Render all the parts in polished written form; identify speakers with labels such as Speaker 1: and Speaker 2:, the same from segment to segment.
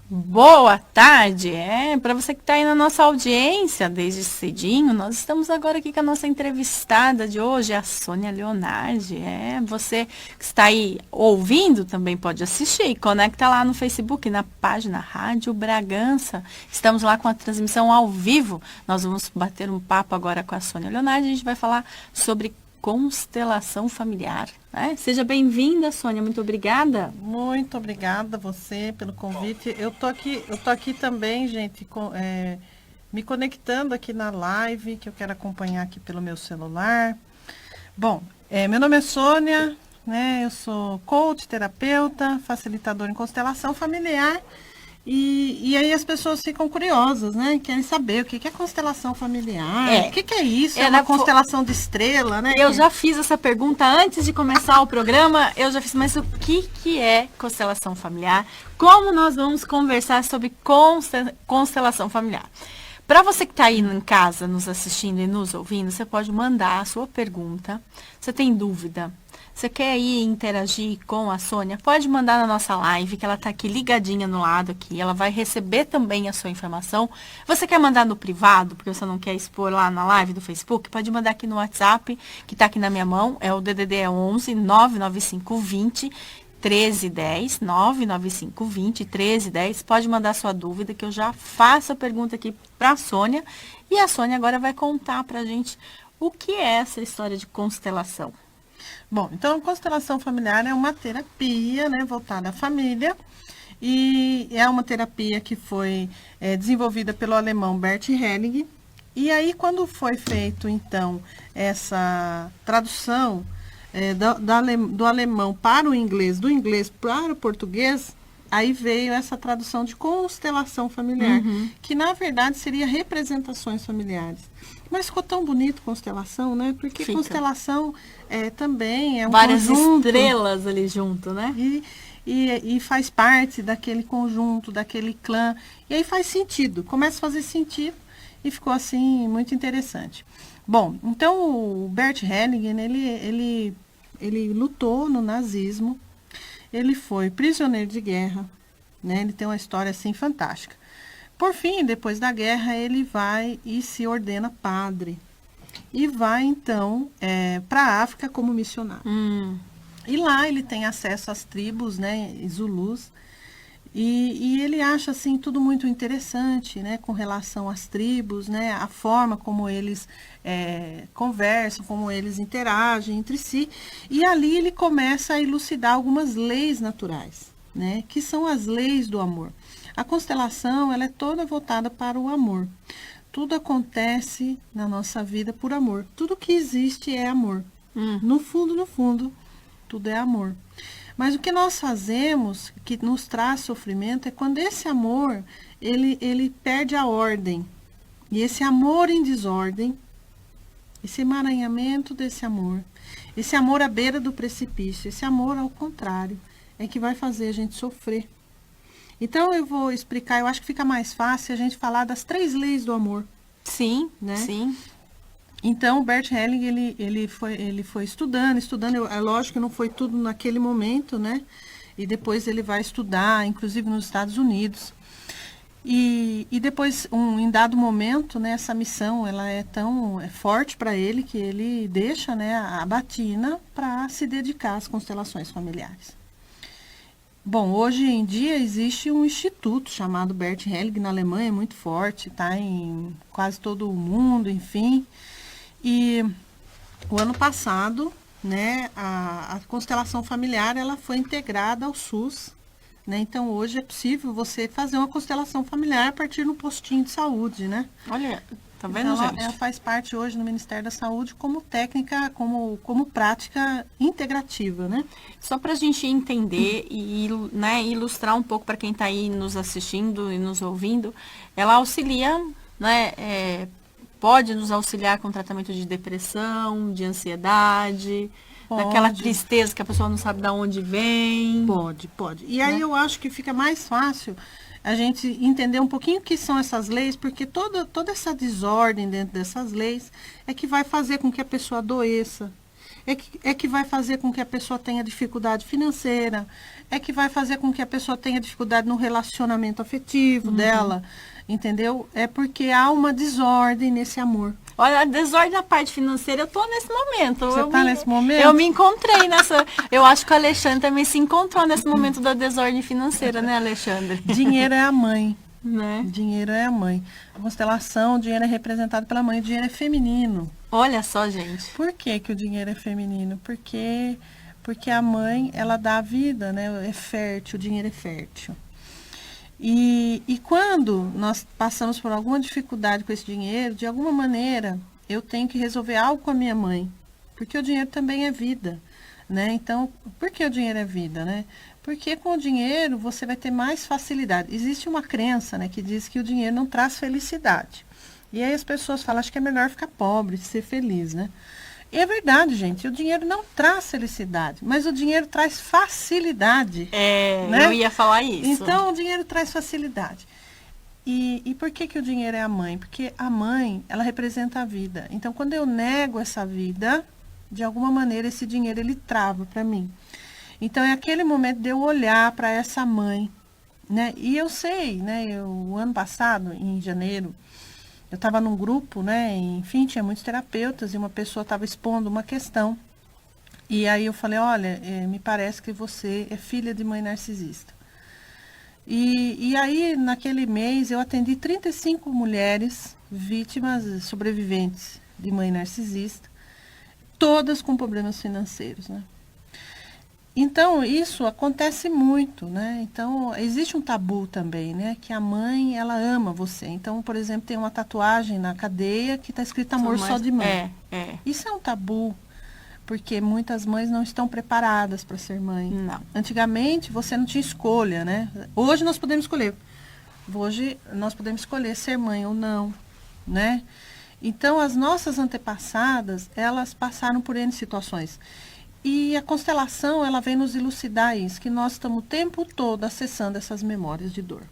Speaker 1: Boa tarde, para você que está aí na nossa audiência desde cedinho, nós estamos agora aqui com a nossa entrevistada de hoje, a Sônia Leonardi, você que está aí ouvindo também pode assistir, conecta lá no Facebook, na página Rádio Bragança, estamos lá com a transmissão ao vivo, nós vamos bater um papo agora com a Sônia Leonardi, a gente vai falar sobre constelação familiar. Seja bem-vinda, Sônia, muito obrigada.
Speaker 2: Muito obrigada a você pelo convite. Eu tô aqui também, gente, me conectando aqui na live, que eu quero acompanhar aqui pelo meu celular. Bom, meu nome é Sônia, né? Eu sou coach, terapeuta, facilitadora em constelação familiar. E aí as pessoas ficam curiosas, né? Querem saber o que é constelação familiar, o que é isso? É uma constelação de estrela, né?
Speaker 1: Eu já fiz essa pergunta antes de começar o programa, mas o que é constelação familiar? Como nós vamos conversar sobre constelação familiar? Para você que está aí em casa, nos assistindo e nos ouvindo, você pode mandar a sua pergunta. Você tem dúvida? Você quer ir interagir com a Sônia? Pode mandar na nossa live, que ela está aqui ligadinha no lado aqui. Ela vai receber também a sua informação. Você quer mandar no privado, porque você não quer expor lá na live do Facebook? Pode mandar aqui no WhatsApp, que está aqui na minha mão. É o DDD 11 99520 1310, 99520 1310. Pode mandar sua dúvida, que eu já faço a pergunta aqui para a Sônia. E a Sônia agora vai contar para a gente o que é essa história de constelação.
Speaker 2: Bom, então a constelação familiar é uma terapia, né, voltada à família. E é uma terapia que foi desenvolvida pelo alemão Bert Helling. E aí, quando foi feito, então, essa tradução do alemão para o inglês, do inglês para o português, aí veio essa tradução de constelação familiar, que na verdade seria representações familiares. Mas ficou tão bonito constelação, né? Porque constelação também é um
Speaker 1: várias
Speaker 2: conjunto,
Speaker 1: estrelas ali junto, né?
Speaker 2: E faz parte daquele conjunto, daquele clã. E aí faz sentido, começa a fazer sentido e ficou assim muito interessante. Bom, então o Bert Helling, ele lutou no nazismo, ele foi prisioneiro de guerra, né? Ele tem uma história assim fantástica. Por fim, depois da guerra, ele vai e se ordena padre. E vai, então, para a África como missionário. E lá ele tem acesso às tribos, né, Zulus. E ele acha, assim, tudo muito interessante, né, com relação às tribos, né, a forma como eles conversam, como eles interagem entre si. E ali ele começa a elucidar algumas leis naturais, né, que são as leis do amor. A constelação, ela é toda voltada para o amor. Tudo acontece na nossa vida por amor. Tudo que existe é amor. No fundo, tudo é amor. Mas o que nós fazemos, que nos traz sofrimento, é quando esse amor, ele perde a ordem. E esse amor em desordem, esse emaranhamento desse amor, esse amor à beira do precipício, esse amor ao contrário, é que vai fazer a gente sofrer. Então, eu vou explicar, eu acho que fica mais fácil a gente falar das 3 leis do amor.
Speaker 1: Sim,
Speaker 2: né?
Speaker 1: Sim.
Speaker 2: Então, o Bert Helling, ele foi estudando, é lógico que não foi tudo naquele momento, né? E depois ele vai estudar, inclusive nos Estados Unidos. E depois, em dado momento, né, essa missão, ela é tão forte para ele, que ele deixa, né, a batina para se dedicar às constelações familiares. Bom, hoje em dia existe um instituto chamado Bert Helling na Alemanha, muito forte, está em quase todo o mundo, enfim. E o ano passado, né, a constelação familiar, ela foi integrada ao SUS, né? Então hoje é possível você fazer uma constelação familiar a partir do postinho de saúde, né?
Speaker 1: Olha, tá vendo,
Speaker 2: então,
Speaker 1: gente?
Speaker 2: Ela faz parte hoje no Ministério da Saúde como técnica, como prática integrativa, né?
Speaker 1: Só para a gente entender e, né, ilustrar um pouco para quem está aí nos assistindo e nos ouvindo, ela auxilia, né, pode nos auxiliar com tratamento de depressão, de ansiedade, daquela tristeza que a pessoa não sabe de onde vem.
Speaker 2: Pode. E aí eu acho que fica mais fácil a gente entender um pouquinho o que são essas leis, porque toda essa desordem dentro dessas leis é que vai fazer com que a pessoa adoeça, é que vai fazer com que a pessoa tenha dificuldade financeira, é que vai fazer com que a pessoa tenha dificuldade no relacionamento afetivo dela, entendeu? É porque há uma desordem nesse amor.
Speaker 1: Olha, a desordem da parte financeira, eu tô nesse momento.
Speaker 2: Você tá nesse momento?
Speaker 1: Eu me encontrei nessa. Eu acho que o Alexandre também se encontrou nesse momento da desordem financeira, né, Alexandre?
Speaker 2: Dinheiro é a mãe.
Speaker 1: Né?
Speaker 2: Dinheiro é a mãe. A constelação, o dinheiro é representado pela mãe. O dinheiro é feminino.
Speaker 1: Olha só, gente.
Speaker 2: Por que que o dinheiro é feminino? Porque a mãe, ela dá a vida, né? É fértil, o dinheiro é fértil. E quando nós passamos por alguma dificuldade com esse dinheiro, de alguma maneira, eu tenho que resolver algo com a minha mãe. Porque o dinheiro também é vida, né? Então, por que o dinheiro é vida, né? Porque com o dinheiro você vai ter mais facilidade. Existe uma crença, né, que diz que o dinheiro não traz felicidade. E aí as pessoas falam, acho que é melhor ficar pobre, ser feliz, né? E é verdade, gente, o dinheiro não traz felicidade, mas o dinheiro traz facilidade. Né?
Speaker 1: Eu ia falar isso.
Speaker 2: Então, o dinheiro traz facilidade. E por que que o dinheiro é a mãe? Porque a mãe, ela representa a vida. Então, quando eu nego essa vida, de alguma maneira, esse dinheiro, ele trava para mim. Então, é aquele momento de eu olhar para essa mãe, né? E eu sei, né? O ano passado, em janeiro, eu estava num grupo, né? Enfim, tinha muitos terapeutas e uma pessoa estava expondo uma questão. E aí eu falei, olha, me parece que você é filha de mãe narcisista. E aí, naquele mês, eu atendi 35 mulheres vítimas, sobreviventes de mãe narcisista, todas com problemas financeiros, né? Então, isso acontece muito, né? Então, existe um tabu também, né? Que a mãe, ela ama você. Então, por exemplo, tem uma tatuagem na cadeia que está escrito amor só de mãe. Isso é um tabu, porque muitas mães não estão preparadas para ser mãe.
Speaker 1: Não.
Speaker 2: Antigamente, você não tinha escolha, né? Hoje nós podemos escolher. Hoje nós podemos escolher ser mãe ou não, né? Então, as nossas antepassadas, elas passaram por N situações. E a constelação, ela vem nos elucidar isso, que nós estamos o tempo todo acessando essas memórias de dor.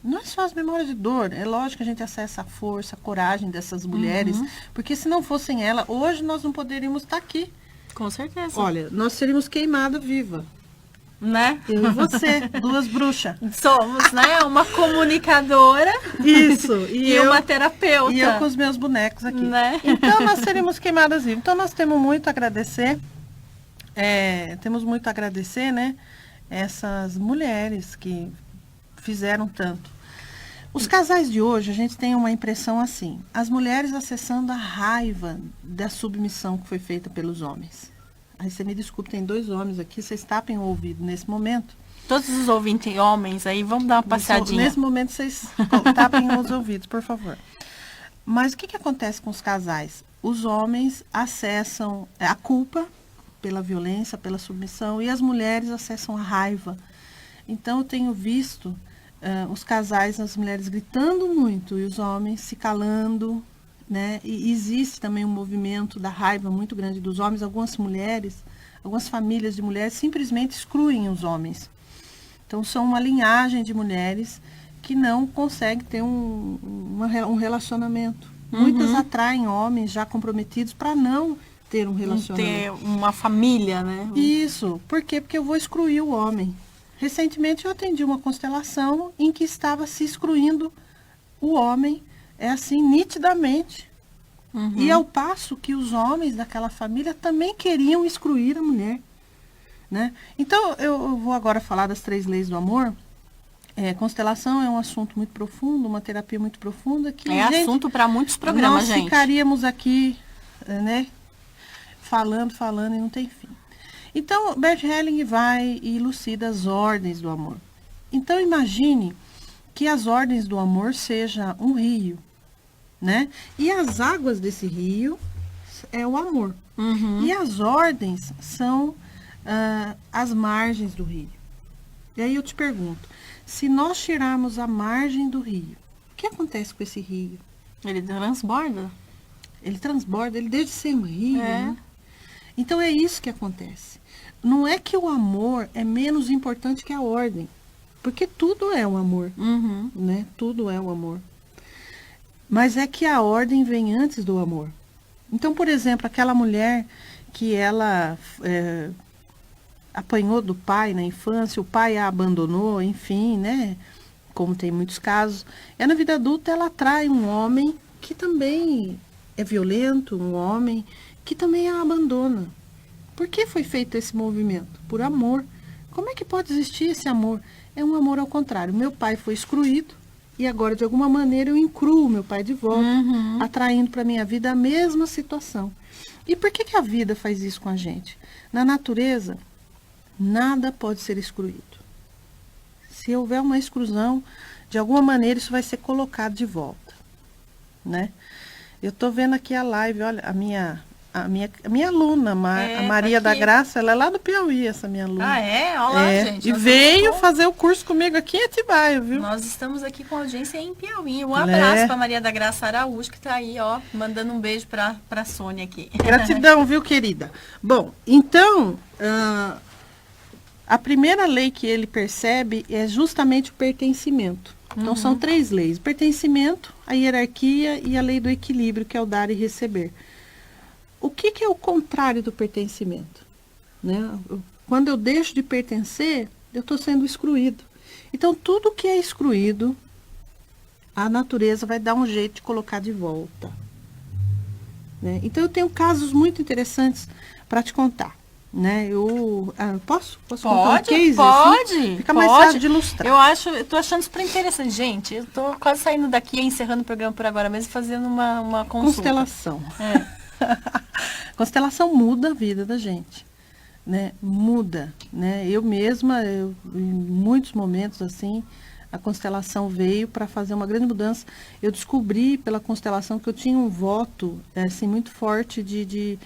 Speaker 2: Não é só as memórias de dor, é lógico que a gente acessa a força, a coragem dessas mulheres, porque se não fossem elas, hoje nós não poderíamos estar aqui.
Speaker 1: Com certeza.
Speaker 2: Olha, nós seríamos queimadas viva.
Speaker 1: Né?
Speaker 2: Eu e você, duas bruxas.
Speaker 1: Somos, né? Uma comunicadora.
Speaker 2: Isso.
Speaker 1: E uma terapeuta.
Speaker 2: E eu com os meus bonecos aqui.
Speaker 1: Né?
Speaker 2: Então, nós seríamos queimadas vivas. Então, nós temos muito a agradecer. Temos muito a agradecer, né? Essas mulheres que fizeram tanto. Os casais de hoje, a gente tem uma impressão assim. As mulheres acessando a raiva da submissão que foi feita pelos homens. Aí você me desculpe, tem 2 homens aqui, vocês tapem o ouvido nesse momento.
Speaker 1: Todos os ouvintes homens aí, vamos dar uma passadinha.
Speaker 2: Nesse momento, vocês tapem os ouvidos, por favor. Mas o que acontece com os casais? Os homens acessam a culpa pela violência, pela submissão, e as mulheres acessam a raiva. Então, eu tenho visto os casais, as mulheres gritando muito, e os homens se calando, né? E existe também um movimento da raiva muito grande dos homens. Algumas mulheres, algumas famílias de mulheres simplesmente excluem os homens. Então, são uma linhagem de mulheres que não conseguem ter um relacionamento. Muitas atraem homens já comprometidos para não ter um relacionamento.
Speaker 1: Ter uma família, né?
Speaker 2: Isso. Por quê? Porque eu vou excluir o homem. Recentemente eu atendi uma constelação em que estava se excluindo o homem, assim, nitidamente. E ao passo que os homens daquela família também queriam excluir a mulher, né? Então, eu vou agora falar das 3 leis do amor. Constelação é um assunto muito profundo, uma terapia muito profunda. Que,
Speaker 1: assunto para muitos programas,
Speaker 2: gente. Nós ficaríamos aqui, né? Falando e não tem fim. Então, Bert Helling vai e elucida as ordens do amor. Então, imagine que as ordens do amor seja um rio, né? E as águas desse rio é o amor. E as ordens são as margens do rio. E aí eu te pergunto, se nós tirarmos a margem do rio, o que acontece com esse rio?
Speaker 1: Ele transborda.
Speaker 2: Ele transborda, ele deixa de ser um rio, né? Então é isso que acontece. Não é que o amor é menos importante que a ordem, porque tudo é o amor, né? Tudo é o amor. Mas é que a ordem vem antes do amor. Então, por exemplo, aquela mulher que ela apanhou do pai na infância, o pai a abandonou, enfim, né? Como tem muitos casos. E na vida adulta ela atrai um homem que também é violento, um homem que também a abandona. Por que foi feito esse movimento? Por amor. Como é que pode existir esse amor? É um amor ao contrário. Meu pai foi excluído e agora, de alguma maneira, eu incluo meu pai de volta, atraindo para a minha vida a mesma situação. E por que a vida faz isso com a gente? Na natureza, nada pode ser excluído. Se houver uma exclusão, de alguma maneira isso vai ser colocado de volta, né? Eu estou vendo aqui a live, olha, a minha aluna, a Maria da Graça, ela é lá do Piauí, essa minha aluna.
Speaker 1: Ah, é? Olha lá, gente.
Speaker 2: E veio fazer o curso comigo aqui em Atibaia, viu?
Speaker 1: Nós estamos aqui com audiência em Piauí. Um abraço para Maria da Graça Araújo, que está aí, ó, mandando um beijo para a Sônia aqui.
Speaker 2: Gratidão, viu, querida? Bom, então, a primeira lei que ele percebe é justamente o pertencimento. Então, são 3 leis: o pertencimento, a hierarquia e a lei do equilíbrio, que é o dar e receber. O que é o contrário do pertencimento? Né? Quando eu deixo de pertencer, eu estou sendo excluído. Então, tudo que é excluído, a natureza vai dar um jeito de colocar de volta. Né? Então, eu tenho casos muito interessantes para te contar. Né? Posso contar um case?
Speaker 1: Pode.
Speaker 2: Assim? Fica mais fácil de ilustrar.
Speaker 1: Eu tô achando super interessante. Gente, eu tô quase saindo daqui, encerrando o programa por agora mesmo, fazendo uma consulta.
Speaker 2: Constelação. Constelação muda a vida da gente, né? Muda, né? Eu mesma, em muitos momentos assim, a constelação veio para fazer uma grande mudança. Eu descobri pela constelação que eu tinha um voto assim, muito forte de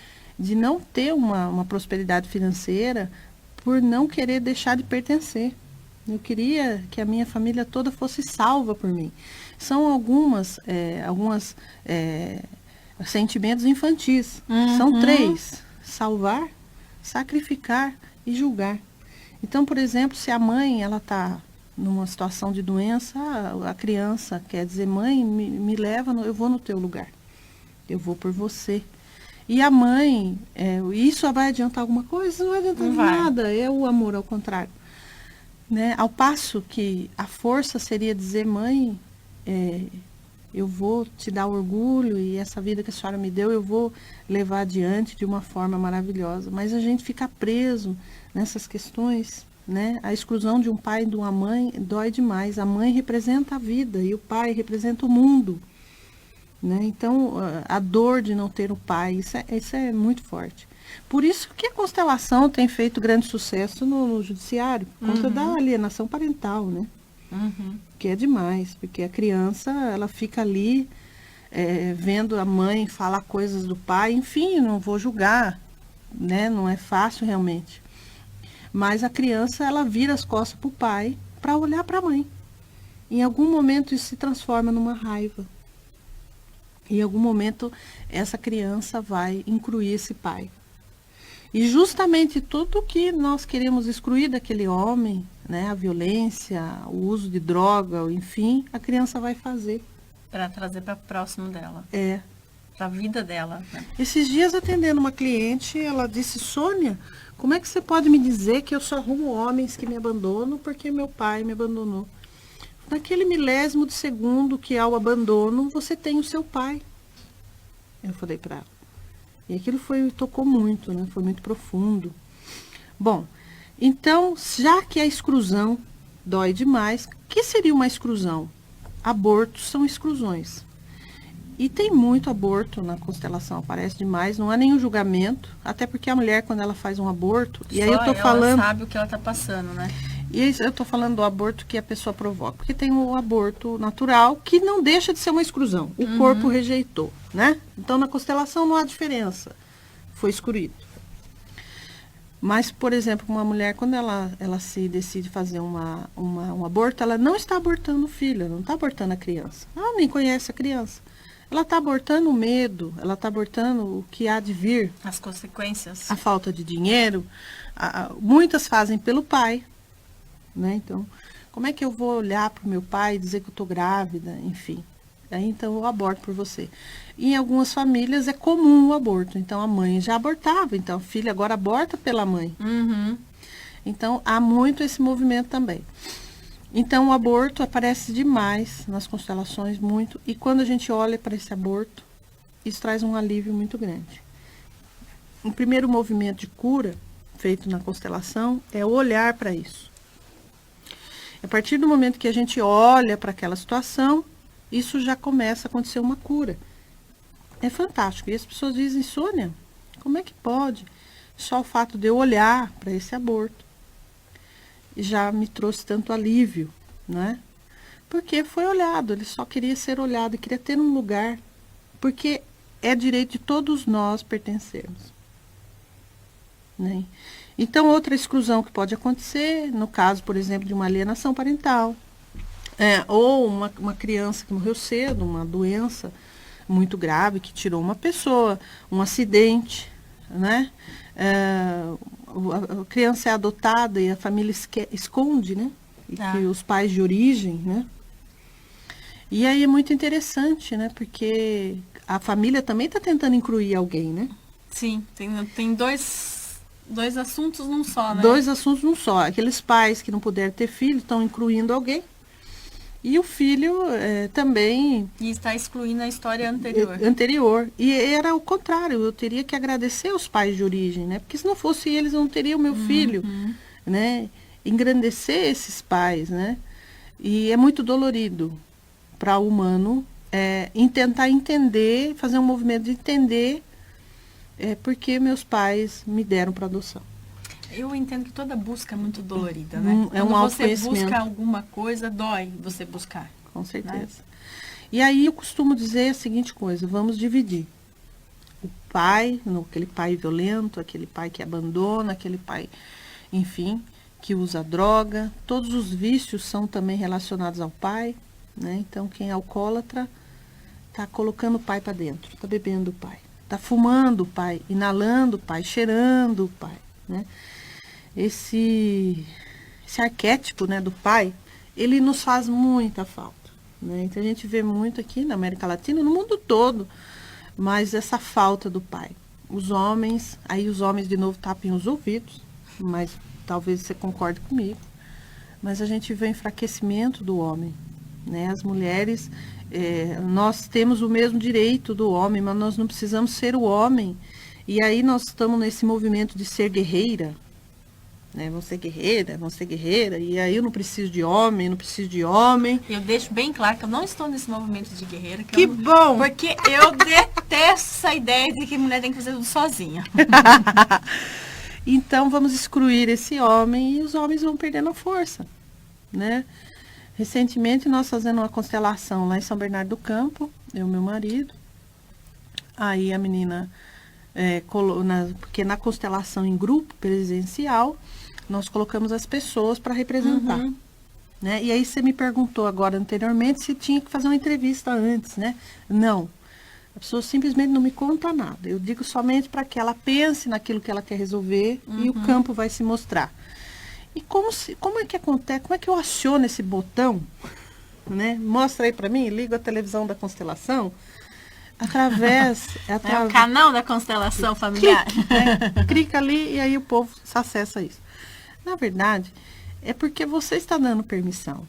Speaker 2: não ter uma prosperidade financeira por não querer deixar de pertencer. Eu queria que a minha família toda fosse salva por mim. São algumas sentimentos infantis. São 3: salvar, sacrificar e julgar. Então, por exemplo, se a mãe ela está numa situação de doença, a criança quer dizer: mãe, me leva, eu vou no teu lugar. Eu vou por você. E a mãe, isso vai adiantar alguma coisa? Não vai adiantar nada. É o amor ao contrário. Né? Ao passo que a força seria dizer: mãe, eu vou te dar orgulho e essa vida que a senhora me deu, eu vou levar adiante de uma forma maravilhosa. Mas a gente fica preso nessas questões, né? A exclusão de um pai e de uma mãe dói demais. A mãe representa a vida e o pai representa o mundo. Né? Então, a dor de não ter o pai, isso é muito forte. Por isso que a constelação tem feito grande sucesso no judiciário, por conta da alienação parental, né? Que é demais, porque a criança, ela fica ali vendo a mãe falar coisas do pai, enfim, não vou julgar, né? Não é fácil realmente. Mas a criança, ela vira as costas para o pai para olhar para a mãe. Em algum momento isso se transforma numa raiva. Em algum momento essa criança vai incluir esse pai. E justamente tudo que nós queremos excluir daquele homem, né, a violência, o uso de droga, enfim, a criança vai fazer.
Speaker 1: Para trazer para próximo dela. Para a vida dela. Né?
Speaker 2: Esses dias, atendendo uma cliente, ela disse: Sônia, como é que você pode me dizer que eu só arrumo homens que me abandonam porque meu pai me abandonou? Naquele milésimo de segundo que há o abandono, você tem o seu pai. Eu falei para ela. E aquilo tocou muito, né? Foi muito profundo. Bom, então, já que a exclusão dói demais, o que seria uma exclusão? Abortos são exclusões. E tem muito aborto na constelação, aparece demais, não há nenhum julgamento, até porque a mulher, quando ela faz um aborto, e aí eu tô falando...
Speaker 1: Ela sabe o que ela tá passando, né?
Speaker 2: E eu estou falando do aborto que a pessoa provoca, porque tem o aborto natural, que não deixa de ser uma exclusão. O corpo rejeitou, né? Então, na constelação não há diferença. Foi excluído. Mas, por exemplo, uma mulher, quando ela se decide fazer um aborto, ela não está abortando o filho, ela não está abortando a criança. Ela nem conhece a criança. Ela está abortando o medo, ela está abortando o que há de vir.
Speaker 1: As consequências.
Speaker 2: A falta de dinheiro. Muitas fazem pelo pai. Né? Então, como é que eu vou olhar para o meu pai e dizer que eu estou grávida? Enfim, Aí, então, eu aborto por você. Em algumas famílias é comum o aborto. Então, a mãe já abortava. Então, a filha agora aborta pela mãe.
Speaker 1: Uhum.
Speaker 2: Então, há muito esse movimento também. Então, o aborto aparece demais nas constelações, muito. E quando a gente olha para esse aborto, isso traz um alívio muito grande. O primeiro movimento de cura feito na constelação é olhar para isso. A partir do momento que a gente olha para aquela situação, isso já começa a acontecer uma cura. É fantástico. E as pessoas dizem, Sônia, como é que pode? Só o fato de eu olhar para esse aborto já me trouxe tanto alívio, né? Porque foi olhado, ele só queria ser olhado, queria ter um lugar, porque é direito de todos nós pertencermos. Né? Então, outra exclusão que pode acontecer, no caso, por exemplo, de uma alienação parental, ou uma criança que morreu cedo, uma doença muito grave que tirou uma pessoa, um acidente, né? A criança é adotada e a família esconde, né? E que os pais de origem, né? E aí é muito interessante, né? Porque a família também está tentando incluir alguém, né?
Speaker 1: Sim, tem dois assuntos num só, né?
Speaker 2: Dois assuntos num só. Aqueles pais que não puderam ter filho estão incluindo alguém. E o filho também...
Speaker 1: E está excluindo a história anterior.
Speaker 2: E era o contrário. Eu teria que agradecer os pais de origem, né? Porque se não fosse eles, eu não teria o meu filho, né? Engrandecer esses pais, né? E é muito dolorido para o humano em tentar entender, fazer um movimento de entender porque meus pais me deram para adoção.
Speaker 1: Eu entendo que toda busca é muito dolorida, né?
Speaker 2: É um
Speaker 1: Quando você
Speaker 2: autoconhecimento.
Speaker 1: busca alguma coisa, dói você buscar.
Speaker 2: Com certeza.
Speaker 1: Né?
Speaker 2: E aí eu costumo dizer a seguinte coisa, vamos dividir. O pai, aquele pai violento, aquele pai que abandona, aquele pai, enfim, que usa droga. Todos os vícios são também relacionados ao pai, né? Então quem é alcoólatra está colocando o pai para dentro, está bebendo o pai. Está fumando o pai, inalando o pai, cheirando o pai, né? Esse arquétipo, né, do pai, ele nos faz muita falta, né? Então a gente vê muito aqui na América Latina, no mundo todo, mas essa falta do pai. Os homens de novo tapem os ouvidos, mas talvez você concorde comigo, mas a gente vê o enfraquecimento do homem, né? As mulheres, nós temos o mesmo direito do homem, mas nós não precisamos ser o homem. E aí nós estamos nesse movimento de ser guerreira, né? Vão ser guerreira, e aí eu não preciso de homem, não preciso de homem.
Speaker 1: Eu deixo bem claro que eu não estou nesse movimento de guerreira.
Speaker 2: Que bom!
Speaker 1: Porque eu detesto essa ideia de que mulher tem que fazer tudo sozinha.
Speaker 2: Então vamos excluir esse homem e os homens vão perdendo a força, né? Recentemente nós fazendo uma constelação lá em São Bernardo do Campo, eu e meu marido. Aí a menina, porque na constelação em grupo presencial, nós colocamos as pessoas para representar. Né? E aí você me perguntou agora anteriormente se tinha que fazer uma entrevista antes, né? Não. A pessoa simplesmente não me conta nada. Eu digo somente para que ela pense naquilo que ela quer resolver e o campo vai se mostrar. E como é que acontece? Como é que eu aciono esse botão? Né? Mostra aí para mim, ligo a televisão da constelação.
Speaker 1: É o canal da constelação familiar.
Speaker 2: Clica ali e aí o povo acessa isso. Na verdade, é porque você está dando permissão.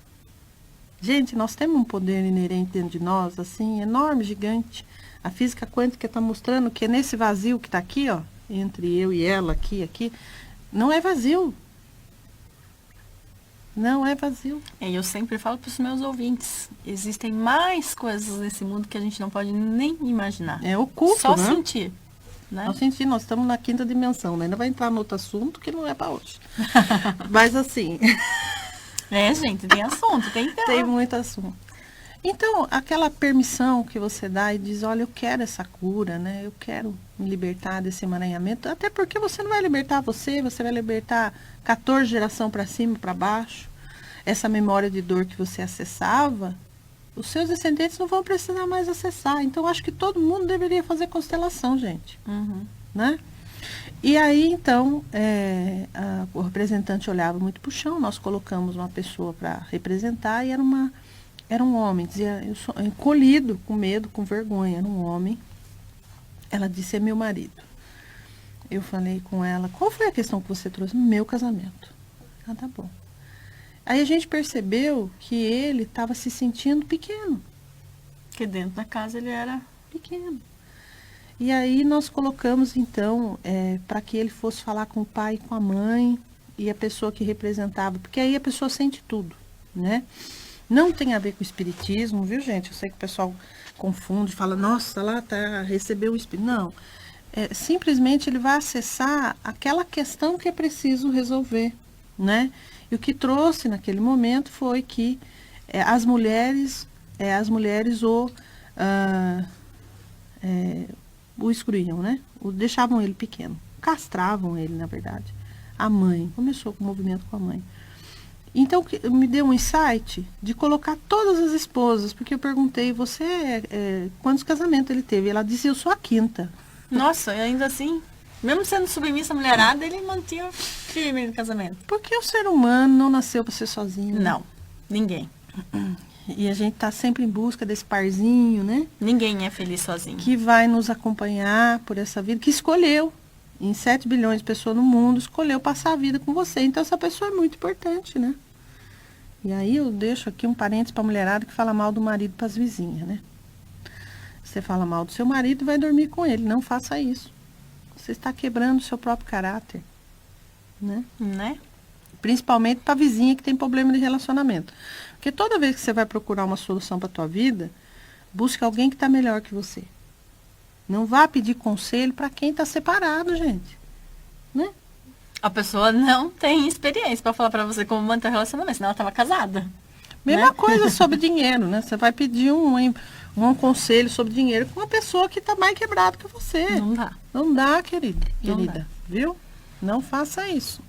Speaker 2: Gente, nós temos um poder inerente dentro de nós, assim, enorme, gigante. A física quântica está mostrando que nesse vazio que está aqui, ó, entre eu e ela, aqui, não é vazio. Não é vazio.
Speaker 1: Eu sempre falo para os meus ouvintes, existem mais coisas nesse mundo que a gente não pode nem imaginar.
Speaker 2: É oculto,
Speaker 1: só
Speaker 2: né?
Speaker 1: sentir. Né?
Speaker 2: Só sentir, nós estamos na 5ª dimensão, né? Ainda vai entrar no outro assunto que não é para hoje. Mas assim...
Speaker 1: gente, tem assunto,
Speaker 2: tem muito assunto. Então, aquela permissão que você dá e diz, olha, eu quero essa cura, né? Eu quero me libertar desse emaranhamento. Até porque você não vai libertar você vai libertar 14 gerações para cima e para baixo. Essa memória de dor que você acessava, os seus descendentes não vão precisar mais acessar. Então, acho que todo mundo deveria fazer constelação, gente. Né? E aí, então, o representante olhava muito para o chão, nós colocamos uma pessoa para representar e era uma Era um homem, dizia, eu sou encolhido, com medo, com vergonha, era um homem. Ela disse, é meu marido. Eu falei com ela, qual foi a questão que você trouxe? Meu casamento. Ah, tá bom. Aí a gente percebeu que ele estava se sentindo pequeno.
Speaker 1: Porque dentro da casa ele era
Speaker 2: Pequeno. E aí nós colocamos, então, para que ele fosse falar com o pai e com a mãe, e a pessoa que representava, porque aí a pessoa sente tudo, né? Não tem a ver com o espiritismo, viu, gente? Eu sei que o pessoal confunde, fala, nossa, lá tá, recebeu o espírito. Não. Simplesmente ele vai acessar aquela questão que é preciso resolver, né? E o que trouxe naquele momento foi que as mulheres o excluíam, né? Deixavam ele pequeno, castravam ele, na verdade. A mãe, começou com o movimento com a mãe. Então, me deu um insight de colocar todas as esposas, porque eu perguntei, quantos casamentos ele teve? Ela disse, eu sou a quinta.
Speaker 1: Nossa, e ainda assim, mesmo sendo submissa à mulherada, ele mantinha firme no casamento.
Speaker 2: Porque o ser humano não nasceu para ser sozinho.
Speaker 1: Não, ninguém.
Speaker 2: E a gente está sempre em busca desse parzinho, né?
Speaker 1: Ninguém é feliz sozinho.
Speaker 2: Que vai nos acompanhar por essa vida, que escolheu, em 7 bilhões de pessoas no mundo, escolheu passar a vida com você. Então, essa pessoa é muito importante, né? E aí eu deixo aqui um parênteses para a mulherada que fala mal do marido para as vizinhas, né? Você fala mal do seu marido e vai dormir com ele. Não faça isso. Você está quebrando o seu próprio caráter, né?
Speaker 1: Né?
Speaker 2: Principalmente para a vizinha que tem problema de relacionamento. Porque toda vez que você vai procurar uma solução para a tua vida, busque alguém que está melhor que você. Não vá pedir conselho para quem está separado, gente. Né?
Speaker 1: A pessoa não tem experiência para falar para você como manter o relacionamento, senão ela estava casada.
Speaker 2: Mesma
Speaker 1: né?
Speaker 2: coisa sobre dinheiro, né? Você vai pedir um conselho sobre dinheiro com uma pessoa que está mais quebrada que você.
Speaker 1: Não dá.
Speaker 2: Não dá, querida.
Speaker 1: Não dá.
Speaker 2: Viu? Não faça isso.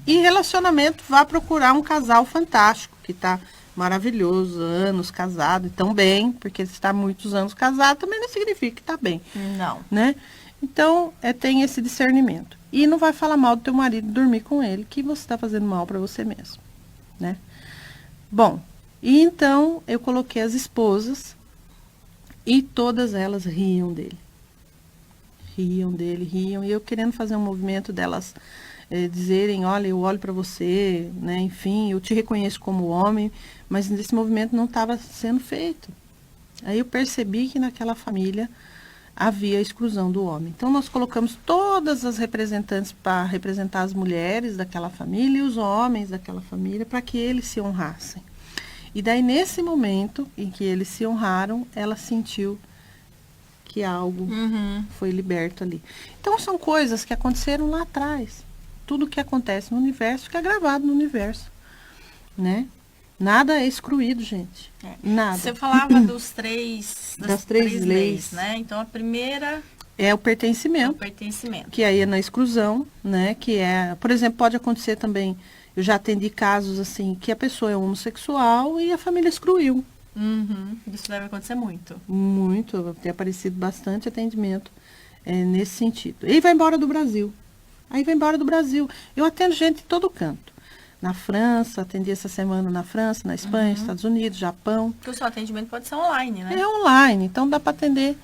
Speaker 2: E relacionamento, vá procurar um casal fantástico, que está maravilhoso, anos casado, e tão bem, porque se está muitos anos casado, também não significa que está bem.
Speaker 1: Não.
Speaker 2: Né? Então, tem esse discernimento. E não vai falar mal do teu marido, dormir com ele, que você está fazendo mal para você mesmo. Né? Bom, e então eu coloquei as esposas e todas elas riam dele. Riam, e eu querendo fazer um movimento delas dizerem, olha, eu olho para você, né, enfim, eu te reconheço como homem, mas esse movimento não estava sendo feito. Aí eu percebi que naquela família havia a exclusão do homem. Então nós colocamos todas as representantes para representar as mulheres daquela família e os homens daquela família para que eles se honrassem. E daí nesse momento em que eles se honraram, ela sentiu que algo foi liberto ali. Então são coisas que aconteceram lá atrás. Tudo que acontece no universo fica gravado no universo, né? Nada é excluído, gente. Nada.
Speaker 1: Você falava das três
Speaker 2: leis,
Speaker 1: né? Então a primeira
Speaker 2: é o pertencimento. Que aí é na exclusão, né? Que é, por exemplo, pode acontecer também, eu já atendi casos assim, que a pessoa é homossexual e a família excluiu.
Speaker 1: Isso deve acontecer muito.
Speaker 2: Muito, tem aparecido bastante atendimento nesse sentido. E vai embora do Brasil. Eu atendo gente de todo canto. Na França, atendi essa semana na França, na Espanha, Estados Unidos, Japão.
Speaker 1: Porque o seu atendimento pode ser online, né?
Speaker 2: É online, então dá para atender.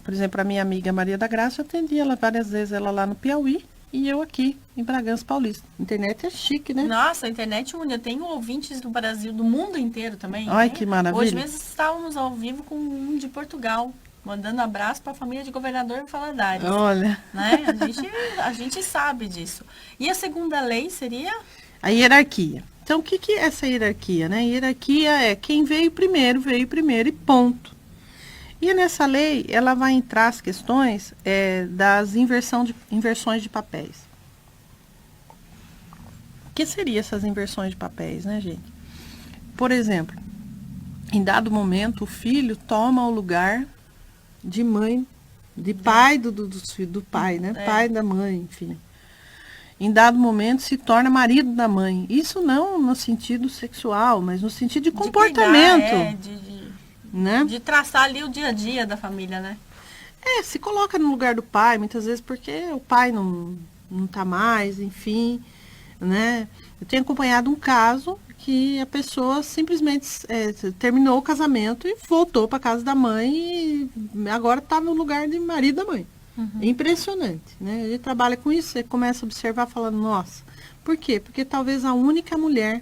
Speaker 2: Por exemplo, a minha amiga Maria da Graça, eu atendi ela várias vezes, ela lá no Piauí e eu aqui em Bragança Paulista. A internet é chique, né?
Speaker 1: Nossa, a internet une. Eu tenho ouvintes do Brasil, do mundo inteiro também.
Speaker 2: Ai,
Speaker 1: né?
Speaker 2: que maravilha.
Speaker 1: Hoje mesmo estávamos ao vivo com um de Portugal, mandando abraço para a família de Governador Valadares.
Speaker 2: Olha.
Speaker 1: Né? A gente sabe disso. E a segunda lei seria?
Speaker 2: A hierarquia. Então, o que é essa hierarquia, né? Hierarquia é quem veio primeiro e ponto. E nessa lei, ela vai entrar as questões das inversões de papéis. O que seriam essas inversões de papéis, né, gente? Por exemplo, em dado momento, o filho toma o lugar de mãe, de pai do pai, né? Pai da mãe, enfim. Em dado momento se torna marido da mãe. Isso não no sentido sexual, mas no sentido de comportamento. Né?
Speaker 1: De traçar ali o dia a dia da família, né?
Speaker 2: Se coloca no lugar do pai, muitas vezes porque o pai não tá mais, enfim, né? Eu tenho acompanhado um caso que a pessoa simplesmente terminou o casamento e voltou para casa da mãe e agora está no lugar de marido da mãe. É impressionante, né? A gente trabalha com isso, você começa a observar falando, nossa, por quê? Porque talvez a única mulher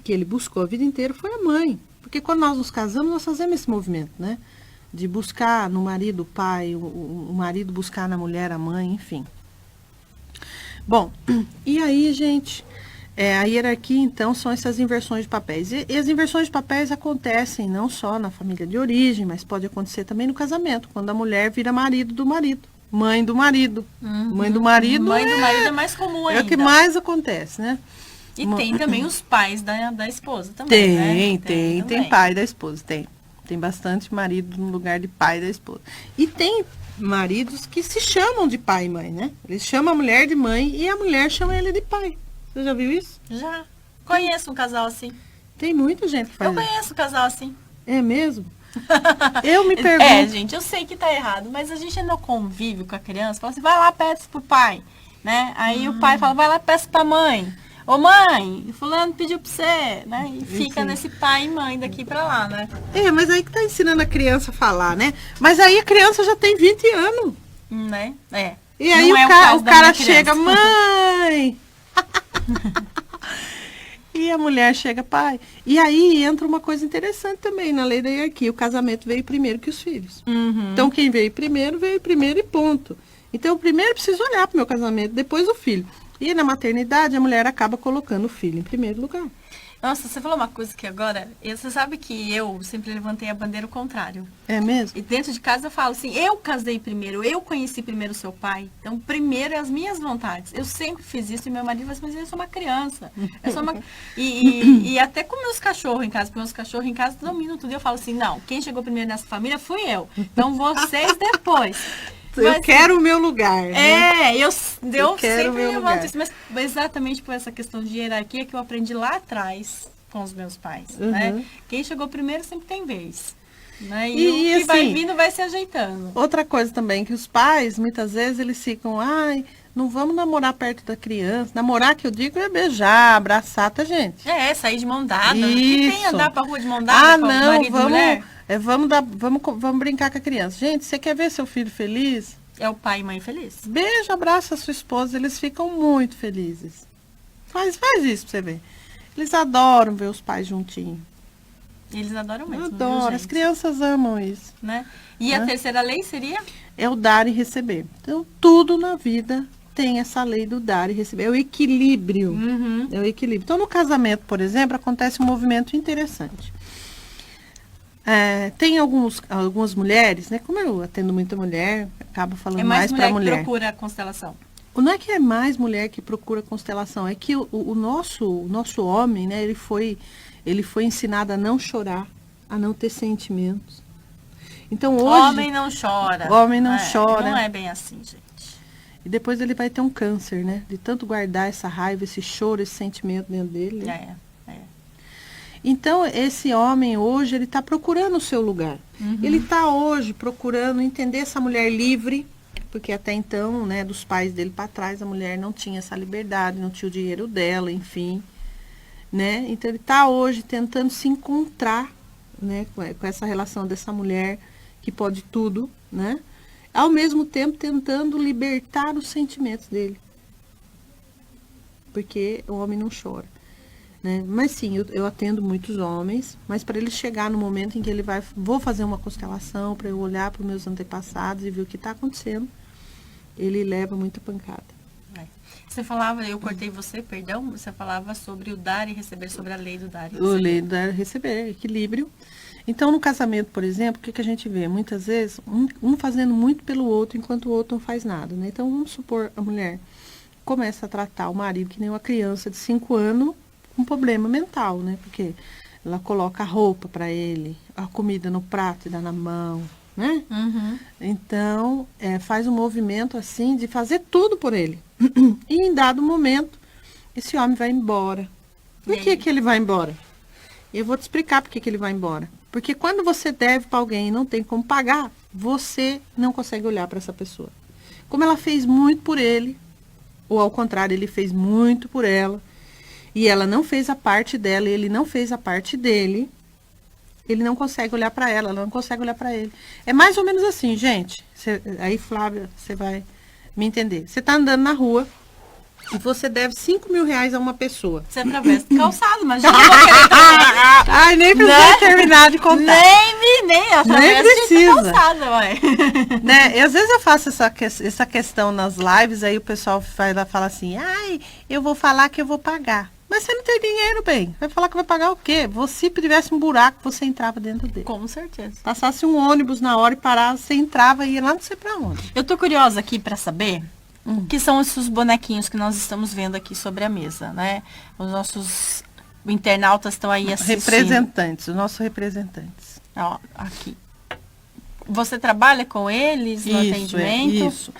Speaker 2: que ele buscou a vida inteira foi a mãe. Porque quando nós nos casamos, nós fazemos esse movimento, né? De buscar no marido o pai, o marido buscar na mulher a mãe, enfim. Bom, e aí, gente, a hierarquia, então, são essas inversões de papéis. E as inversões de papéis acontecem não só na família de origem, mas pode acontecer também no casamento, quando a mulher vira marido do marido, mãe do marido. Mãe do marido
Speaker 1: Mãe do marido é mais comum ainda.
Speaker 2: É o que mais acontece, né?
Speaker 1: E tem também os pais da esposa também, né?
Speaker 2: Tem pai da esposa, tem. Tem bastante marido no lugar de pai da esposa. E tem maridos que se chamam de pai e mãe, né? Eles chamam a mulher de mãe e a mulher chama ele de pai. Você já viu isso?
Speaker 1: Já. Conheço um casal assim.
Speaker 2: Tem muita gente que faz
Speaker 1: Eu conheço um casal assim.
Speaker 2: É mesmo? Eu me pergunto...
Speaker 1: gente, eu sei que tá errado, mas a gente ainda convive com a criança, fala assim, vai lá, peça pro pai, né? Aí o pai fala, vai lá, peça pra mãe. Ô mãe, fulano pediu pra você, né? E fica nesse pai e mãe daqui pra lá, né?
Speaker 2: Mas aí que tá ensinando a criança a falar, né? Mas aí a criança já tem 20 anos.
Speaker 1: Né?
Speaker 2: E aí o cara chega, mãe! E a mulher chega, pai. E aí entra uma coisa interessante também na lei da hierarquia. O casamento veio primeiro que os filhos. Então quem veio primeiro e ponto. Então eu primeiro preciso olhar pro meu casamento, depois o filho. E na maternidade, a mulher acaba colocando o filho em primeiro lugar.
Speaker 1: Nossa, você falou uma coisa que agora... Você sabe que eu sempre levantei a bandeira ao contrário.
Speaker 2: É mesmo?
Speaker 1: E dentro de casa eu falo assim, eu casei primeiro, eu conheci primeiro o seu pai. Então, primeiro é as minhas vontades. Eu sempre fiz isso e meu marido falou assim, mas eu sou uma criança. Eu sou uma... e até com meus cachorros em casa, porque meus cachorros em casa dominam tudo. E eu falo assim, não, quem chegou primeiro nessa família fui eu. Então, vocês depois.
Speaker 2: Eu quero o meu lugar. Né?
Speaker 1: Eu
Speaker 2: quero
Speaker 1: sempre
Speaker 2: o meu lugar.
Speaker 1: isso, mas exatamente por essa questão de hierarquia que eu aprendi lá atrás com os meus pais. Né? Quem chegou primeiro sempre tem vez. Né? E o que
Speaker 2: assim,
Speaker 1: vai vindo vai se ajeitando.
Speaker 2: Outra coisa também, que os pais, muitas vezes, eles ficam, não vamos namorar perto da criança. Namorar, que eu digo, é beijar, abraçar, tá, gente?
Speaker 1: Sair de mão dada.
Speaker 2: Isso.
Speaker 1: Que tem andar pra rua de mão dada com marido e mulher?
Speaker 2: Vamos brincar com a criança. Gente, você quer ver seu filho feliz?
Speaker 1: É o pai e mãe feliz.
Speaker 2: Beija, abraça a sua esposa, eles ficam muito felizes. Faz isso pra você ver. Eles adoram ver os pais juntinhos.
Speaker 1: Eles adoram mesmo.
Speaker 2: Adoram, as crianças amam isso.
Speaker 1: Né? E a terceira lei seria?
Speaker 2: É o dar e receber. Então, tudo na vida tem essa lei do dar e receber. É o equilíbrio. É o equilíbrio. Então, no casamento, por exemplo, acontece um movimento interessante. Tem algumas mulheres, né? Como eu atendo muita mulher, acabo falando mais para mulher.
Speaker 1: Que procura a constelação.
Speaker 2: Não é que é mais mulher que procura constelação, é que o nosso homem, né? Ele foi ensinado a não chorar, a não ter sentimentos. Então hoje
Speaker 1: Homem não chora.
Speaker 2: Homem não chora.
Speaker 1: Não é bem assim, gente.
Speaker 2: E depois ele vai ter um câncer, né? De tanto guardar essa raiva, esse choro, esse sentimento dentro dele. Né? Então, esse homem hoje, ele está procurando o seu lugar. Ele está hoje procurando entender essa mulher livre, porque até então, né, dos pais dele para trás, a mulher não tinha essa liberdade, não tinha o dinheiro dela, enfim. Né? Então, ele está hoje tentando se encontrar, né, com essa relação dessa mulher que pode tudo, né? Ao mesmo tempo, tentando libertar os sentimentos dele. Porque o homem não chora. Né? Mas sim, eu atendo muitos homens, mas para ele chegar no momento em que ele vou fazer uma constelação, para eu olhar para os meus antepassados e ver o que está acontecendo, ele leva muita pancada.
Speaker 1: Você falava, eu cortei você, perdão, você falava sobre o dar e receber, sobre a lei do dar e receber.
Speaker 2: A lei do dar e receber, equilíbrio. Então, no casamento, por exemplo, o que a gente vê? Muitas vezes, um fazendo muito pelo outro, enquanto o outro não faz nada. Né? Então, vamos supor, a mulher começa a tratar o marido que nem uma criança de 5 anos, um problema mental, né? Porque ela coloca a roupa para ele, a comida no prato e dá na mão, né? Então, faz um movimento assim de fazer tudo por ele. E em dado momento, esse homem vai embora. Por que ele vai embora? Eu vou te explicar por que ele vai embora. Porque quando você deve para alguém e não tem como pagar, você não consegue olhar para essa pessoa. Como ela fez muito por ele, ou ao contrário, ele fez muito por ela. e ela não fez a parte dela, ele não fez a parte dele, ele não consegue olhar para ela não consegue olhar para ele. É mais ou menos assim, gente. Aí, Flávia, você vai me entender. Você está andando na rua e você deve 5 mil reais a uma pessoa.
Speaker 1: Você atravessa calçado, mas já não vou querer também.
Speaker 2: Ai, nem precisa terminar de contar.
Speaker 1: Nem atravessa
Speaker 2: precisa.
Speaker 1: calçada, vai.
Speaker 2: Né? E às vezes eu faço essa questão nas lives, aí o pessoal vai lá e fala assim, ai, eu vou falar que eu vou pagar. Mas você não tem dinheiro, bem. Vai falar que vai pagar o quê? Se tivesse um buraco, você entrava dentro dele.
Speaker 1: Com certeza.
Speaker 2: Passasse um ônibus na hora e parasse, você entrava e ia lá não sei pra onde.
Speaker 1: Eu tô curiosa aqui para saber o que são esses bonequinhos que nós estamos vendo aqui sobre a mesa, né? Os nossos internautas estão aí assistindo.
Speaker 2: Representantes, os nossos representantes.
Speaker 1: Ó, aqui. Você trabalha com eles no atendimento?
Speaker 2: Isso.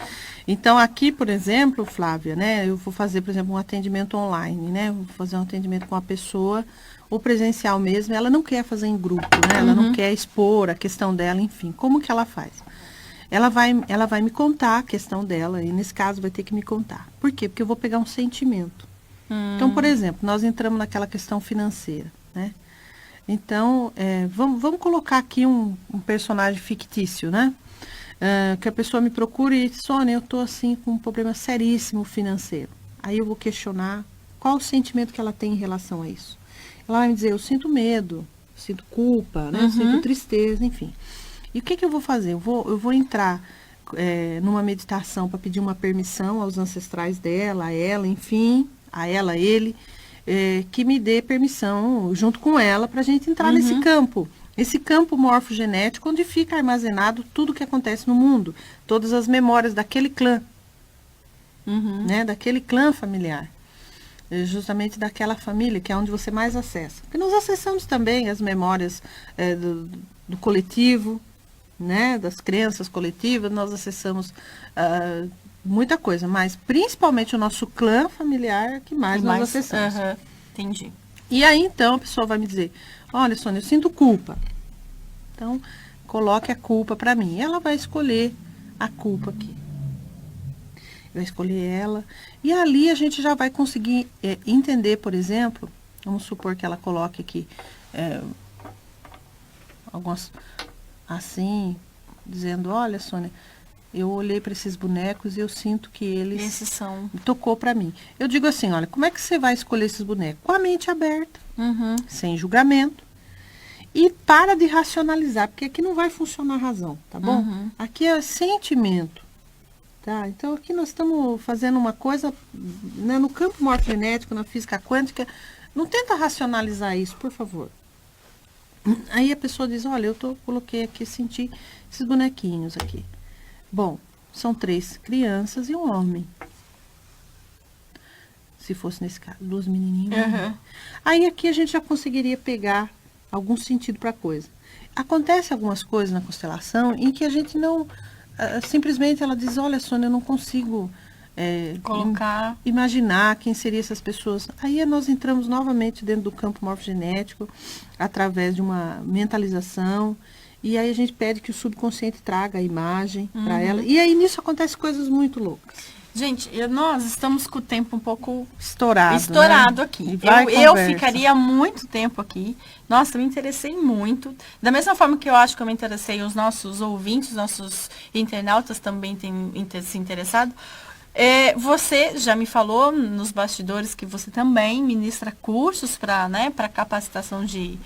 Speaker 2: Então, aqui, por exemplo, Flávia, né? Eu vou fazer, por exemplo, um atendimento online, né? Eu vou fazer um atendimento com uma pessoa, ou presencial mesmo, ela não quer fazer em grupo, né? Ela não quer expor a questão dela, enfim. Como que ela faz? Ela vai me contar a questão dela, e nesse caso vai ter que me contar. Por quê? Porque eu vou pegar um sentimento. Então, por exemplo, nós entramos naquela questão financeira, né? Então, vamos colocar aqui um personagem fictício, né? Que a pessoa me procure e diz, Sônia, eu estou assim com um problema seríssimo financeiro. Aí eu vou questionar qual o sentimento que ela tem em relação a isso. Ela vai me dizer, eu sinto medo, sinto culpa, né? Eu sinto tristeza, enfim. E o que eu vou fazer? Eu vou entrar numa meditação para pedir uma permissão aos ancestrais dela, a ela, enfim, a ela, a ele, que me dê permissão junto com ela para a gente entrar nesse campo. Esse campo morfogenético onde fica armazenado tudo o que acontece no mundo. Todas as memórias daquele clã. Né? Daquele clã familiar. Justamente daquela família, que é onde você mais acessa. Porque nós acessamos também as memórias do coletivo, né? Das crenças coletivas. Nós acessamos muita coisa. Mas principalmente o nosso clã familiar é que mais nós acessamos.
Speaker 1: Entendi.
Speaker 2: E aí, então, a pessoa vai me dizer, olha, Sônia, eu sinto culpa. Então, coloque a culpa para mim. Ela vai escolher a culpa aqui. Vai escolher ela. E ali a gente já vai conseguir entender, por exemplo, vamos supor que ela coloque aqui algumas, assim, dizendo, olha, Sônia, eu olhei para esses bonecos e eu sinto que
Speaker 1: Esses são.
Speaker 2: tocou para mim. Eu digo assim, olha, como é que você vai escolher esses bonecos? Com a mente aberta, sem julgamento. E para de racionalizar, porque aqui não vai funcionar a razão, tá bom? Aqui é sentimento, tá? Então aqui nós estamos fazendo uma coisa, né, no campo morfogenético, na física quântica. Não tenta racionalizar isso, por favor. Aí a pessoa diz, olha, coloquei aqui, senti esses bonequinhos aqui. Bom, são 3 crianças e um homem. Se fosse nesse caso, 2 menininhos. Aí aqui a gente já conseguiria pegar algum sentido para a coisa. Acontece algumas coisas na constelação em que a gente não... simplesmente ela diz, olha, Sônia, eu não consigo imaginar quem seriam essas pessoas. Aí nós entramos novamente dentro do campo morfogenético, através de uma mentalização. E aí a gente pede que o subconsciente traga a imagem para ela. E aí nisso acontecem coisas muito loucas.
Speaker 1: Gente, nós estamos com o tempo um pouco
Speaker 2: estourado, né?
Speaker 1: Aqui. Eu ficaria muito tempo aqui. Nossa, eu me interessei muito. Da mesma forma que eu acho que eu me interessei, os nossos ouvintes, os nossos internautas também têm se interessado. Você já me falou nos bastidores que você também ministra cursos para, né, para capacitação de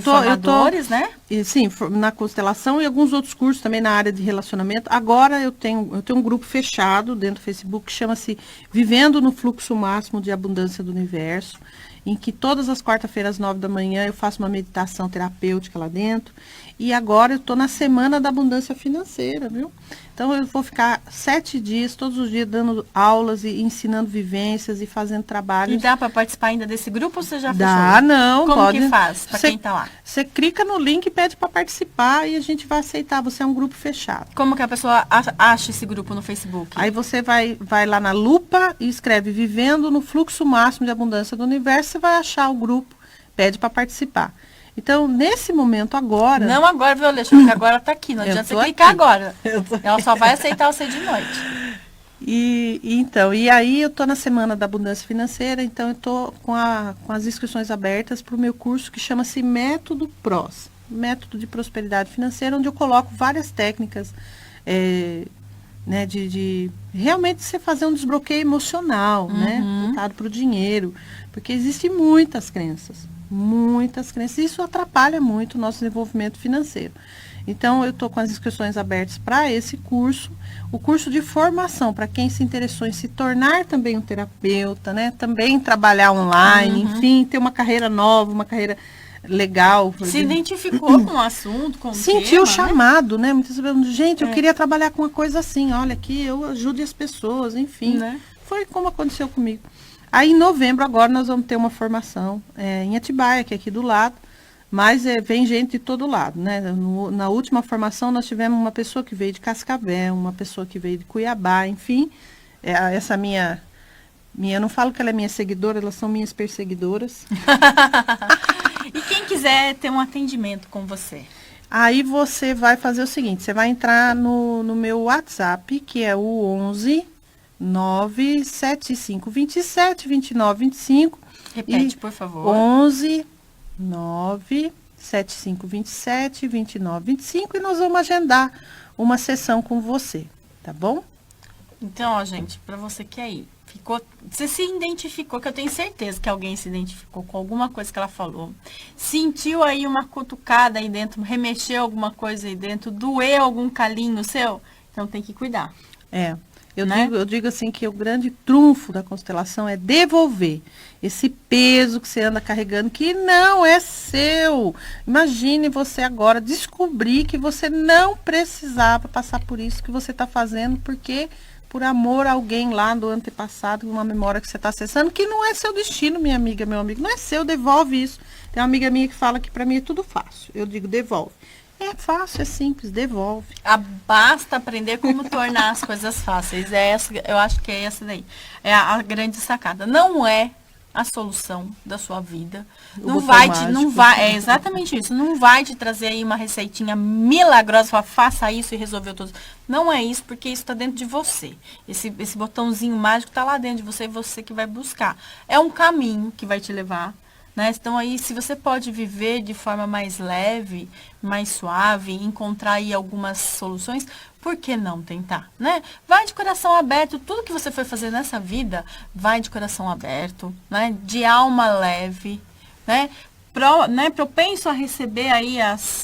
Speaker 1: formadores, né?
Speaker 2: Sim, na constelação e alguns outros cursos também na área de relacionamento. Agora eu tenho um grupo fechado dentro do Facebook que chama-se Vivendo no Fluxo Máximo de Abundância do Universo, em que todas as quarta-feiras, às 9 da manhã, eu faço uma meditação terapêutica lá dentro. E agora eu estou na Semana da Abundância Financeira, viu? Então eu vou ficar 7 dias, todos os dias, dando aulas e ensinando vivências e fazendo trabalhos.
Speaker 1: E dá para participar ainda desse grupo ou você já fechou?
Speaker 2: Dá, não.
Speaker 1: Como
Speaker 2: pode.
Speaker 1: Que faz, para quem está lá?
Speaker 2: Você clica no link e pede para participar e a gente vai aceitar. Você é um grupo fechado.
Speaker 1: Como que a pessoa acha esse grupo no Facebook?
Speaker 2: Aí você vai lá na lupa e escreve Vivendo no Fluxo Máximo de Abundância do Universo. Você vai achar o grupo, pede para participar. Então, nesse momento agora...
Speaker 1: Não agora, viu, Alexandre? Porque agora tá aqui. Não adianta você clicar agora. Ela só vai aceitar você de noite.
Speaker 2: E aí eu estou na Semana da Abundância Financeira, então eu estou com as inscrições abertas para o meu curso que chama-se Método PROS, Método de Prosperidade Financeira, onde eu coloco várias técnicas, né, de realmente você fazer um desbloqueio emocional, né, voltado para o dinheiro, porque existem muitas crenças, e isso atrapalha muito o nosso desenvolvimento financeiro. Então, eu estou com as inscrições abertas para esse curso, o curso de formação, para quem se interessou em se tornar também um terapeuta, né? Também trabalhar online, enfim, ter uma carreira nova, uma carreira legal.
Speaker 1: Se identificou com o assunto, com o
Speaker 2: Sentiu o
Speaker 1: tema,
Speaker 2: chamado, né? Muitas vezes, gente, eu queria trabalhar com uma coisa assim, olha aqui, eu ajude as pessoas, enfim.
Speaker 1: Né?
Speaker 2: Foi como aconteceu comigo. Aí, em novembro, agora, nós vamos ter uma formação em Atibaia, que é aqui do lado. Mas vem gente de todo lado, né? Na última formação nós tivemos uma pessoa que veio de Cascavel, uma pessoa que veio de Cuiabá, enfim. Essa eu não falo que ela é minha seguidora, elas são minhas perseguidoras.
Speaker 1: E quem quiser ter um atendimento com você?
Speaker 2: Aí você vai fazer o seguinte, você vai entrar no meu WhatsApp, que é o 11 975 27 29 25.
Speaker 1: Repete, por favor.
Speaker 2: 11 97527 2925 e nós vamos agendar uma sessão com você, tá bom?
Speaker 1: Então, ó, gente, para você que aí você se identificou, que eu tenho certeza que alguém se identificou com alguma coisa que ela falou, sentiu aí uma cutucada aí dentro, remexeu alguma coisa aí dentro, doeu algum calinho seu, então tem que cuidar.
Speaker 2: Eu digo assim que o grande trunfo da constelação é devolver esse peso que você anda carregando, que não é seu. Imagine você agora descobrir que você não precisava passar por isso que você está fazendo, porque por amor a alguém lá do antepassado, uma memória que você está acessando, que não é seu destino, minha amiga, meu amigo, não é seu, devolve isso. Tem uma amiga minha que fala que para mim é tudo fácil. Eu digo, devolve. É fácil, é simples, devolve.
Speaker 1: Basta aprender como tornar as coisas fáceis. Eu acho que é essa daí. É a grande sacada. Não é a solução da sua vida. É exatamente isso. Não vai te trazer aí uma receitinha milagrosa, falar, faça isso e resolveu tudo. Não é isso, porque isso está dentro de você. Esse botãozinho mágico está lá dentro de você e você que vai buscar. É um caminho que vai te levar. Né? Então aí, se você pode viver de forma mais leve, mais suave, encontrar aí algumas soluções, por que não tentar, né? Vai de coração aberto, tudo que você for fazer nessa vida, vai de coração aberto, né? De alma leve, né? Propenso a receber aí as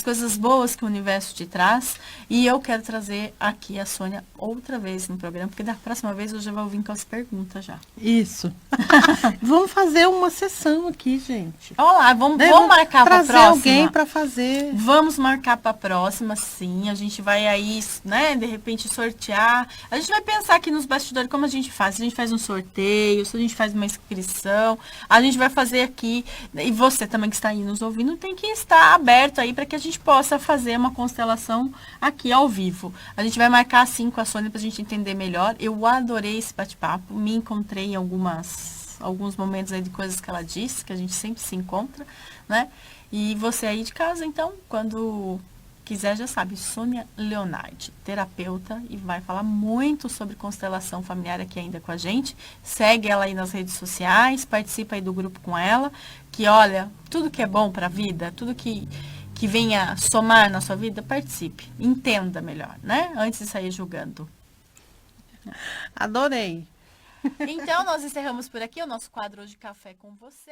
Speaker 1: coisas boas que o universo te traz. E eu quero trazer aqui a Sônia outra vez no programa, porque da próxima vez eu já vou vir com as perguntas já.
Speaker 2: Isso. Vamos fazer uma sessão aqui, gente.
Speaker 1: Olá, vamos marcar para a próxima.
Speaker 2: Trazer alguém para fazer.
Speaker 1: Vamos marcar para a próxima, sim. A gente vai aí, né, de repente sortear. A gente vai pensar aqui nos bastidores como a gente faz. Se a gente faz um sorteio, se a gente faz uma inscrição, a gente vai fazer aqui. E você também que está aí nos ouvindo tem que estar aberto aí para que a gente possa fazer uma constelação aqui ao vivo. A gente vai marcar assim com a Sônia para a gente entender melhor. Eu adorei esse bate-papo, me encontrei em alguns momentos aí de coisas que ela disse, que a gente sempre se encontra, né? E você aí de casa, então, quando quiser, já sabe, Sônia Leonardi, terapeuta, e vai falar muito sobre constelação familiar aqui ainda com a gente. Segue ela aí nas redes sociais, participa aí do grupo com ela, que olha, tudo que é bom para a vida, tudo que venha somar na sua vida, participe. Entenda melhor, né? Antes de sair julgando.
Speaker 2: Adorei.
Speaker 1: Então, nós encerramos por aqui o nosso quadro hoje Café com Você.